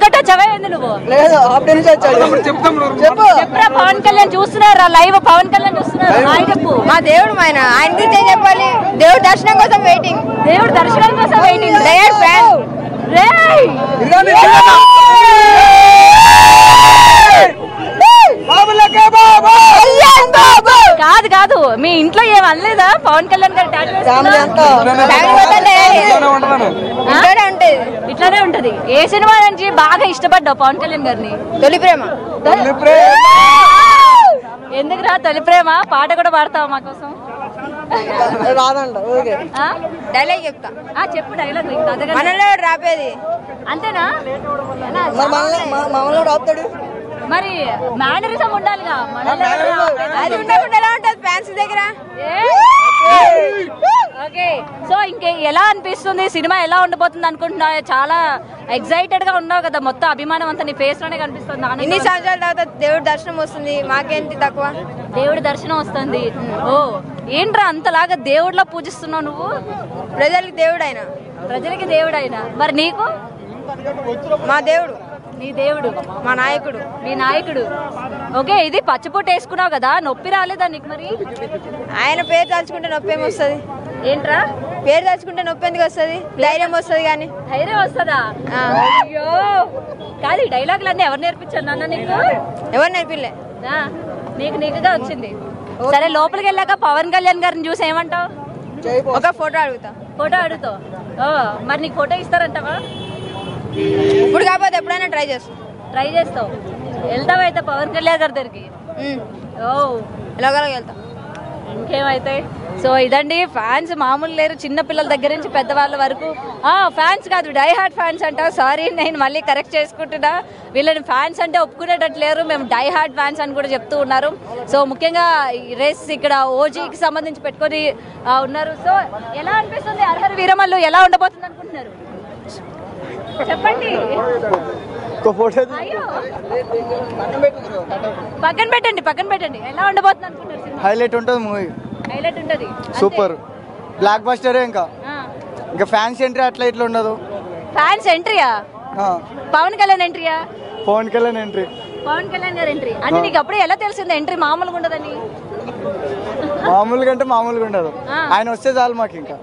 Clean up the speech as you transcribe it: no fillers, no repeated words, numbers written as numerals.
కొట్టొచ్చావా ఏంది నువ్వు? చెప్పు చెప్పరా పవన్ కళ్యాణ్ చూస్తున్నారా లైవ్? పవన్ కళ్యాణ్ చూస్తున్నారు. హాయ్ చెప్పు. మా దేవుడు ఆయన గురించి ఏం చెప్పాలి? దేవుడు దర్శనం కోసం వెయిటింగ్. దేవుడు దర్శనం కోసం వెయిటింగ్. కాదు కాదు, మీ ఇంట్లో ఏం అనలేదా పవన్ కళ్యాణ్ గారు ఇట్లానే ఉంటది? ఏ సినిమా నుంచి బాగా ఇష్టపడ్డావు పవన్ కళ్యాణ్ గారిని? తొలి ప్రేమ. ఎందుకురా తొలి ప్రేమ? పాట కూడా పాడతావా మా కోసం? డైలాగ్ చెప్తా. చెప్పు డైలాగ్. మనలో రాపేది అంతేనా? మరి మేనరిజం ఉండాలిగా. అది ఉండకుండా ఎలా ఉంటది ఫ్యాన్స్ దగ్గర? ఓకే, సో ఇంకే ఎలా అనిపిస్తుంది సినిమా? ఎలా ఉండబోతుంది అనుకుంటున్నా? చాలా ఎక్సైటెడ్ గా ఉన్నావు కదా, మొత్తం అభిమానం అంతా నీ ఫేస్ లోనే కనిపిస్తుంది. ఇన్ని సంవత్సరాల తర్వాత దేవుడి దర్శనం వస్తుంది, మాకేంటి తక్కువ? దేవుడి దర్శనం వస్తుంది. ఓ ఏంట్రా అంతలాగా దేవుడిలా పూజిస్తున్నావు నువ్వు? ప్రజలకి దేవుడు ఆయన. ప్రజలకి దేవుడు ఆయన. మరి నీకు? మా దేవుడు. నీ దేవుడు? మా నాయకుడు. మీ నాయకుడు. ఓకే, ఇది పచ్చిపొట్టు వేసుకున్నావు కదా, నొప్పి రాలేదా నీకు? మరి ఆయన పేరు తలుచుకుంటే నొప్పి ఏమొస్తుంది? ఏంట్రా పేరు తలుచుకుంటే నొప్పి ఎందుకు వస్తుంది? ధైర్యం వస్తుంది. కానీ ధైర్యం వస్తుందా? అయ్యో కాదు, ఈ డైలాగులు అన్నీ ఎవరు నేర్పించారు నాన్న నీకు? ఎవరు నేర్పిలే, నీకుగా వచ్చింది. సరే, లోపలికి వెళ్ళాక పవన్ కళ్యాణ్ గారిని చూసి ఏమంటావు? ఒక ఫోటో అడుగుతా. ఫోటో అడుగుతావు? మరి నీకు ఫోటో ఇస్తారంటావా? ఇప్పుడు కాకపోతే ఎప్పుడైనా ట్రై చేస్తావు. వెళ్తావా అయితే పవన్ కళ్యాణ్ గారి దగ్గరికి? ఎలాగోలాగ వెళ్తా. ఇంకేమైతే. సో ఇదండి, ఫ్యాన్స్ మామూలు లేరు. చిన్న పిల్లల దగ్గర నుంచి పెద్దవాళ్ళ వరకు. ఫ్యాన్స్ కాదు, డై హార్ట్ ఫ్యాన్స్ అంట. సారీ, నేను మళ్ళీ కరెక్ట్ చేసుకుంటున్నా. వీళ్ళని ఫ్యాన్స్ అంటే ఒప్పుకునేటట్టు లేరు, మేము డై హార్ట్ ఫ్యాన్స్ అని కూడా చెప్తూ ఉన్నారు. సో ముఖ్యంగా ఈ రేస్ ఇక్కడ ఓజీకి సంబంధించి పెట్టుకొని ఉన్నారు. సో ఎలా అనిపిస్తుంది హరహర వీరమల్లు? ఎలా ఉండబోతుంది అనుకుంటున్నారు? చెప్పండి. పక్కన పెట్టండి. ఎలా ఉండబోతుంది అనుకుంటున్నారు? హైలైట్ ఉంటుంది మూవీ. హైలైట్ ఉంటది, సూపర్ బ్లాక్ బస్టర్. ఇంకా ఫ్యాన్స్ ఎంట్రీ అట్లా ఇట్లా ఉండదు. ఫ్యాన్స్ ఎంట్రీయా? పవన్ కళ్యాణ్ ఎంట్రీయా? పవన్ కళ్యాణ్ ఎంట్రీ. పవన్ కళ్యాణ్ గారు ఎంట్రీ అంటే నీకు అప్పుడే ఎలా తెలిసింది ఎంట్రీ మామూలుగా ఉండదని? మామూలుగా అంటే మామూలుగా ఉండదు, ఆయన వస్తే చాలు మాకు. ఇంకా